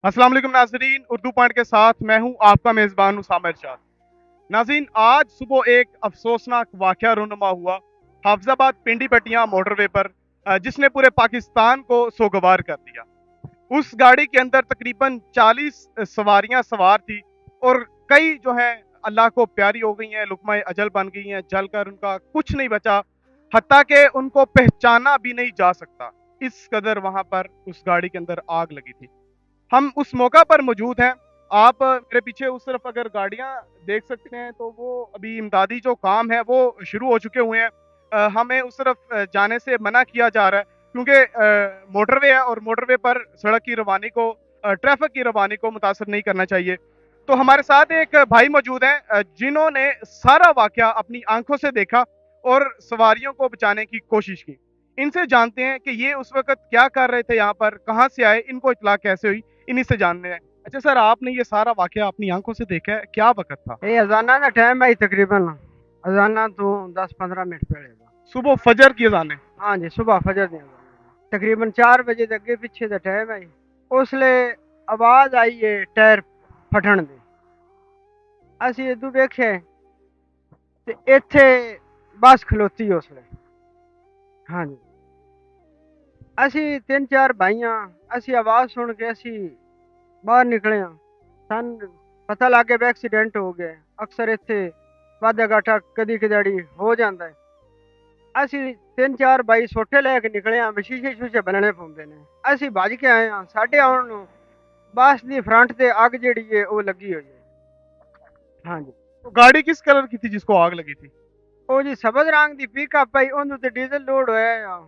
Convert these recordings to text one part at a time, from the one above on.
अस्सलाम वालेकुम नाजरीन, उर्दू पॉइंट के साथ मैं हूं आपका मेज़बान उसामा इरशाद। नाज़रीन, आज सुबह एक अफसोसनाक वाक़या रूनुमा हुआ हाफिज़ाबाद पिंडी पटियां मोटरवे पर, जिसने पूरे पाकिस्तान को सोगवार कर दिया। उस गाड़ी के अंदर तकरीबन 40 सवारियां सवार थी और कई जो हैं अल्लाह को प्यारी हो गई हैं, लुक़मा अजल बन गई हैं, जलकर उनका कुछ नहीं बचा, हत्ता कि उनको पहचाना भी नहीं जा सकता। इस कदर वहां पर उस गाड़ी के अंदर आग लगी थी। हम उस मौका पर मौजूद हैं। आप मेरे पीछे उस तरफ अगर गाड़ियां देख सकते हैं तो वो अभी इमदादी जो काम है वो शुरू हो चुके हुए हैं। हमें उस तरफ जाने से मना किया जा रहा है क्योंकि मोटरवे है और मोटरवे पर सड़क की रवानी को, ट्रैफिक की रवानी को मुतासर नहीं करना चाहिए। तो हमारे साथ एक भाई मौजूद हैं, जिन्होंने सारा वाकया अपनी आंखों से देखा और सवारियों को बचाने की कोशिश की। इनसे जानते हैं कि ये उस वक्त क्या कर रहे थे, यहाँ पर कहाँ से आए, इनको इतला कैसे हुई, इन्हीं से जानने हैं। अच्छा सर, आपने ये सारा वाकया अपनी आंखों से देखा है, क्या वक्त था? ये अजाना का टाइम है तकरीबन। अजाना तो 10-15 मिनट पहले था। सुबह फजर की अजानें। हाँ जी, सुबह फजर दी अजान तकरीबन 4 बजे के अगे पीछे का टाइम है। उसले आवाज आई है टायर फटन दी। ਅਸੀਂ ਇਦੋਂ ਵੇਖਿਆ ਤੇ ਇੱਥੇ ਬੱਸ ਖਲੋਤੀ ਉਸਲੇ। ਹਾਂਜੀ, ਅਸੀਂ ਤਿੰਨ ਚਾਰ ਭਾਈਆਂ, ਅਸੀਂ ਆਵਾਜ਼ ਸੁਣ ਕੇ ਅਸੀਂ ਬਾਹਰ ਨਿਕਲੇ ਹਾਂ। ਸਾਨੂੰ ਪਤਾ ਲੱਗ ਗਿਆ ਵੀ ਐਕਸੀਡੈਂਟ ਹੋ ਗਿਆ। ਅਕਸਰ ਇੱਥੇ ਵਾਧਾ ਘਾਟਾ ਕਦੀ ਕਦਾੜੀ ਹੋ ਜਾਂਦਾ ਹੈ। ਅਸੀਂ ਤਿੰਨ ਚਾਰ ਬਾਈ ਸੋਟੇ ਲੈ ਕੇ ਨਿਕਲੇ ਹਾਂ, ਸ਼ੀਸ਼ੇ ਸ਼ੂਸ਼ੇ ਬਣਨੇ ਪਾਉਂਦੇ ਨੇ। ਅਸੀਂ ਭੱਜ ਕੇ ਆਏ ਹਾਂ। ਸਾਡੇ ਆਉਣ ਨੂੰ ਬੱਸ ਦੀ ਫਰੰਟ ਤੇ ਅੱਗ ਜਿਹੜੀ ਹੈ ਉਹ ਲੱਗੀ ਹੋਈ ਹੈ। ਹਾਂਜੀ, तो गाड़ी किस कलर की थी जिसको आग लगी थी? ਉਹ ਜੀ ਸਬਜ਼ ਰੰਗ ਦੀ ਪਿਕਅਪ ਹੈ, ਉਹਨੂੰ ਤੇ ਡੀਜ਼ਲ ਲੋਡ ਹੋਇਆ ਆ।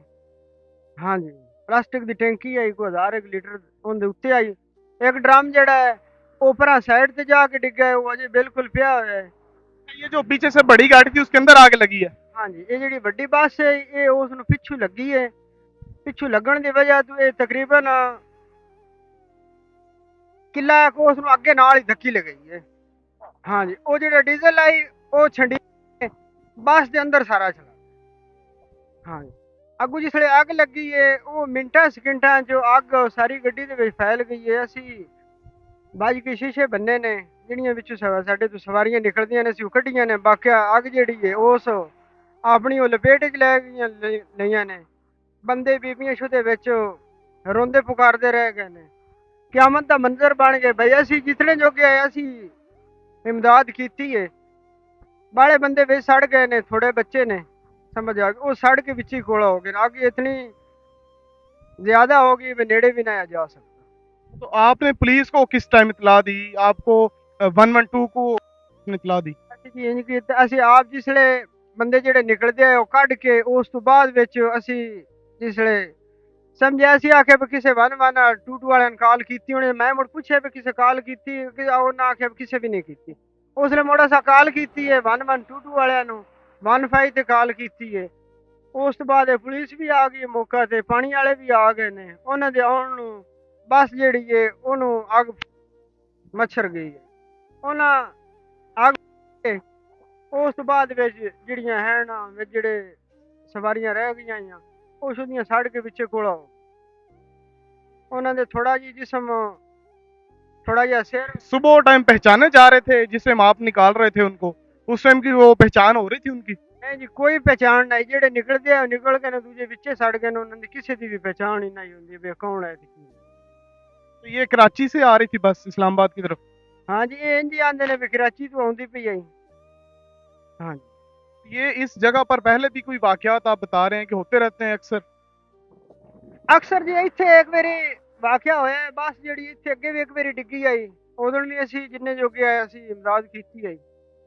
ਹਾਂਜੀ, ਪਲਾਸਟਿਕ ਦੀ ਟੈਂਕੀ ਹੈ ਕੋਈ 1000 ਲੀਟਰ, ਉਹਦੇ ਉੱਤੇ ਆਈ। ਇੱਕ ਡਰਮ ਜਿਹੜਾ ਹੈ ਉਹ ਪਰਾਂ ਸਾਈਡ ਤੇ ਜਾ ਕੇ ਡਿੱਗਾ ਹੈ, ਉਹ ਅਜੇ ਬਿਲਕੁਲ ਪਿਆ ਹੋਇਆ ਹੈ। ये जो पीछे से बड़ी गाड़ी थी उसके अंदर आग लगी है? ਹਾਂਜੀ, ਇਹ ਜਿਹੜੀ ਵੱਡੀ ਬੱਸ ਹੈ ਇਹ ਉਸ ਨੂੰ ਪਿੱਛੂ ਲੱਗੀ ਹੈ। ਪਿੱਛੂ ਲੱਗਣ ਦੀ ਵਜ੍ਹਾ ਤੋਂ ਇਹ ਤਕਰੀਬਨ ਕਿੱਲਾ ਕੁ ਉਸ ਨੂੰ ਅੱਗੇ ਨਾਲ ਹੀ ਧੱਕੀ ਲਗਾਈ ਹੈ। ਹਾਂਜੀ, ਉਹ ਜਿਹੜਾ ਡੀਜ਼ਲ ਆਈ ਉਹ ਛੰਡੀ ਬੱਸ ਦੇ ਅੰਦਰ ਸਾਰਾ ਚਲਾ। ਹਾਂਜੀ, ਅੱਗੂ ਜਿਸਲੇ ਅੱਗ ਲੱਗੀ ਹੈ ਉਹ ਮਿੰਟਾਂ ਸਕਿੰਟਾਂ 'ਚ ਅੱਗ ਸਾਰੀ ਗੱਡੀ ਦੇ ਵਿੱਚ ਫੈਲ ਗਈ ਹੈ। ਅਸੀਂ ਬਾਜ ਕੇ ਸ਼ੀਸ਼ੇ ਬੰਨੇ ਨੇ, ਜਿਹੜੀਆਂ ਵਿੱਚੋਂ ਸਾਡੇ ਤੋਂ ਸਵਾਰੀਆਂ ਨਿਕਲਦੀਆਂ ਨੇ ਅਸੀਂ ਉਹ ਕੱਢੀਆਂ ਨੇ। ਬਾਕੀ ਅੱਗ ਜਿਹੜੀ ਹੈ ਉਸ ਆਪਣੀ ਉਹ ਲਪੇਟ 'ਚ ਲੈ ਗਈਆਂ ਲਈਆਂ ਨੇ। ਬੰਦੇ ਬੀਬੀਆਂ ਸ਼ੁਦੇ ਵਿੱਚ ਰੋਂਦੇ ਪੁਕਾਰਦੇ ਰਹਿ ਗਏ ਨੇ। ਕਿਆਮਤ ਦਾ ਮੰਜ਼ਰ ਬਣ ਗਏ ਬਈ। ਅਸੀਂ ਜਿਤਨੇ ਜੋਗੇ ਆਏ ਅਸੀਂ ਇਮਦਾਦ ਕੀਤੀ ਹੈ। ਬਾਲੇ ਬੰਦੇ ਵਿੱਚ ਸੜ ਗਏ ਨੇ, ਥੋੜੇ ਬੱਚੇ ਨੇ समझ आ गया। वो सड़ के बिच ही कोड़ा हो गया। आगे इतनी ज्यादा हो गई वे नेड़े भी ना जा सकता। तो आपने पुलिस को किस टाइम इतला दी? आपको 112 को इतला दी? जी इंज की ਅਸੀਂ ਆਪ ਜਿਸਲੇ ਬੰਦੇ ਜਿਹੜੇ ਨਿਕਲਦੇ ਆ ਉਹ ਕੱਢ ਕੇ ਉਸ ਤੋਂ ਬਾਅਦ ਵਿੱਚ ਅਸੀਂ ਜਿਸਲੇ ਸਮਝਿਆ ਅਸੀਂ ਆਖਿਆ ਵੀ ਕਿਸੇ 112 ਵਾਲਿਆਂ ਨੂੰ ਕਾਲ ਕੀਤੀ ਹੋਣੀ। ਮੈਂ ਮੁੜ ਪੁੱਛਿਆ ਵੀ ਕਿਸੇ ਕਾਲ ਕੀਤੀ ਕਿ ਉਹਨਾਂ ਆਖਿਆ ਵੀ ਕਿਸੇ ਵੀ ਨਹੀਂ ਕੀਤੀ। ਉਸਲੇ ਮੋੜਾ ਸਾ ਕਾਲ ਕੀਤੀ ਹੈ 112 ਵਾਲਿਆਂ ਨੂੰ, 15 ਤੇ ਕਾਲ ਕੀਤੀ ਹੈ। ਉਸ ਤੋਂ ਬਾਅਦ ਪੁਲਿਸ ਵੀ ਆ ਗਈ ਮੌਕਾ ਤੇ, ਪਾਣੀ ਵਾਲੇ ਵੀ ਆ ਗਏ ਨੇ। ਉਹਨਾਂ ਦੇ ਆਉਣ ਨੂੰ ਬੱਸ ਜਿਹੜੀ ਹੈ ਉਹਨੂੰ ਅੱਗ ਮੱਛਰ ਗਈ ਹੈ। ਉਹਨਾਂ ਅੱਗ ਉਸ ਤੋਂ ਬਾਅਦ ਵਿੱਚ ਜਿਹੜੀਆਂ ਹੈ ਨਾ ਜਿਹੜੇ ਸਵਾਰੀਆਂ ਰਹਿ ਗਈਆਂ ਆ ਉਸ ਦੀਆਂ ਸੜ ਕੇ ਪਿੱਛੇ ਕੋਲਾ ਉਹਨਾਂ ਦੇ ਥੋੜਾ ਜਿਹਾ ਜਿਸਮ, थोड़ा जिहा सिर। सुबह टाइम पहचाने जा रहे थे जिस टाइम आप निकाल रहे थे उनको, उस टाइम की वो पहचान हो रही थी उनकी? नहीं जी, कोई पहचान नहीं। जेडे निकलते हैं निकल के ना दूजे पिछे सड़ गए, उन्होंने किसी की भी पहचान ही नहीं होती भी कौन है। तो ये कराची से आ रही थी बस इस्लामाबाद की तरफ? हाँ जी, ये इंज आंदे ने भी कराची तो आउंदी पई आई। हाँ जी, ये इस जगह पर पहले भी कोई वाकयात आप बता रहे हैं कि होते रहते हैं अक्सर? अक्सर जी इत्थे एक बारी वाकया होया है। बस ਜਿਹੜੀ ਇੱਥੇ ਅੱਗੇ ਵੀ ਇੱਕ ਵਾਰੀ ਡਿੱਗੀ ਆਈ। ਉਦੋਂ ਵੀ ਅਸੀਂ ਜਿੰਨੇ ਜੋਗੇ ਆਏ ਅਸੀਂ ਇਮਦਾਦ ਕੀਤੀ ਆਈ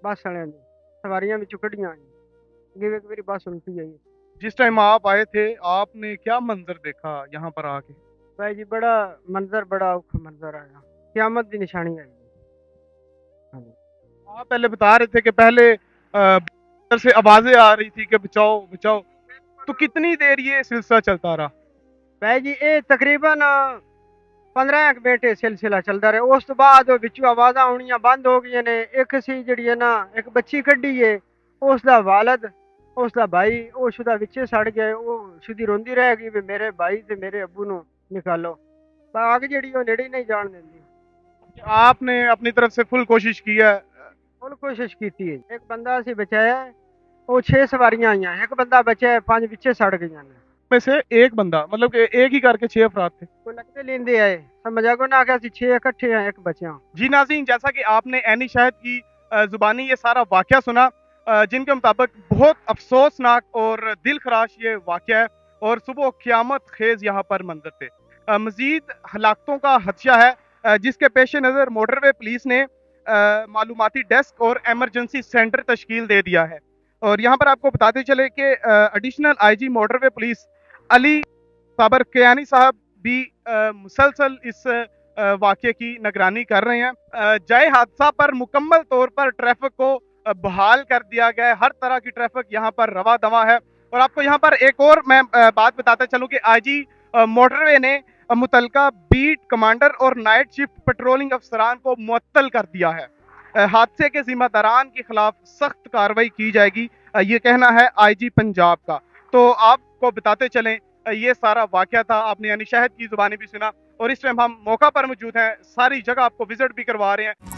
ਬੱਸ ਵਾਲਿਆਂ ਦੀ, ਸਵਾਰੀਆਂ ਵਿੱਚੋਂ ਕੱਢੀਆਂ ਆਈ। ਅੱਗੇ ਵੀ ਇੱਕ ਵਾਰੀ ਬੱਸ ਉਲਟੀ ਆਈ। जिस टाइम आप आए थे आपने क्या मंजर देखा यहाँ पर आके? भाई जी बड़ा मंजर, बड़ा औखा मंजर आया। क्यामत की निशानी आई। हाँ जी, आप पहले बता रहे थे कि पहले से आवाजें आ रही थी कि बचाओ बचाओ, तो कितनी देर ये सिलसिला चलता रहा? भाई जी ये तकरीबन 15 मिनट सिलसिला चलता रहा। उस तो बाद विचों आवाज़ा आउणियां बंद हो गई ने। एक सी जिहड़ी है ना एक बच्ची कड्डी है, उसदा वालद उसदा भाई वो शुदा विचे सड़ गया। वो शुदी रोंदी रह गई भी मेरे भाई ते मेरे अब्बू नू निकालो। आग जी वो नेड़े ही नहीं जान देंदी। आपने अपनी तरफ से फुल कोशिश की है? फुल कोशिश की है। एक बंदा असी बचाया, वो 6 सवारियां आई हैं, एक बंदा बचा है, 5 पिछे सड़ गई ने। में से एक बंदा, मतलब कि एक ही करके 6 अफराद थे? वो लगते लेंदे आए, समझा को ना कि असि 6 इकट्ठे हैं, एक बचे हैं। जी नाज़रीन, जैसा कि आपने एनी शाहिद की जुबानी ये सारा वाकया सुना, जिनके मुताबिक बहुत अफसोसनाक और दिल खराश ये वाकया है और सुबह क़यामत खेज यहाँ पर मंजर थे। मजीद हलाकतों का खदशा है, जिसके पेश नज़र मोटरवे पुलिस ने मालूमाती डेस्क और एमरजेंसी सेंटर तश्कील दे दिया है। और यहाँ पर आपको बताते चले कि additional IG motorway police Ali साबर कयानी साहब भी मुसलसल इस वाक़े की निगरानी कर रहे हैं। जाए हादसा पर मुकम्मल तौर पर ट्रैफिक को बहाल कर दिया गया है। हर तरह की ट्रैफिक यहाँ पर रवा दवा है। और आपको यहाँ पर एक और मैं बात बताता चलूँ कि आईजी मोटरवे ने मुतलका बीट कमांडर और नाइट शिफ्ट पेट्रोलिंग अफसरान को मुअत्तल कर दिया है। हादसे के जिम्मेदारान के खिलाफ सख्त कार्रवाई की जाएगी, ये कहना है आईजी पंजाब का। तो आपको बताते चलें, ये सारा वाकया था, आपने यानी शाहिद की जुबानी भी सुना और इस टाइम हम मौका पर मौजूद हैं, सारी जगह आपको विजिट भी करवा रहे हैं।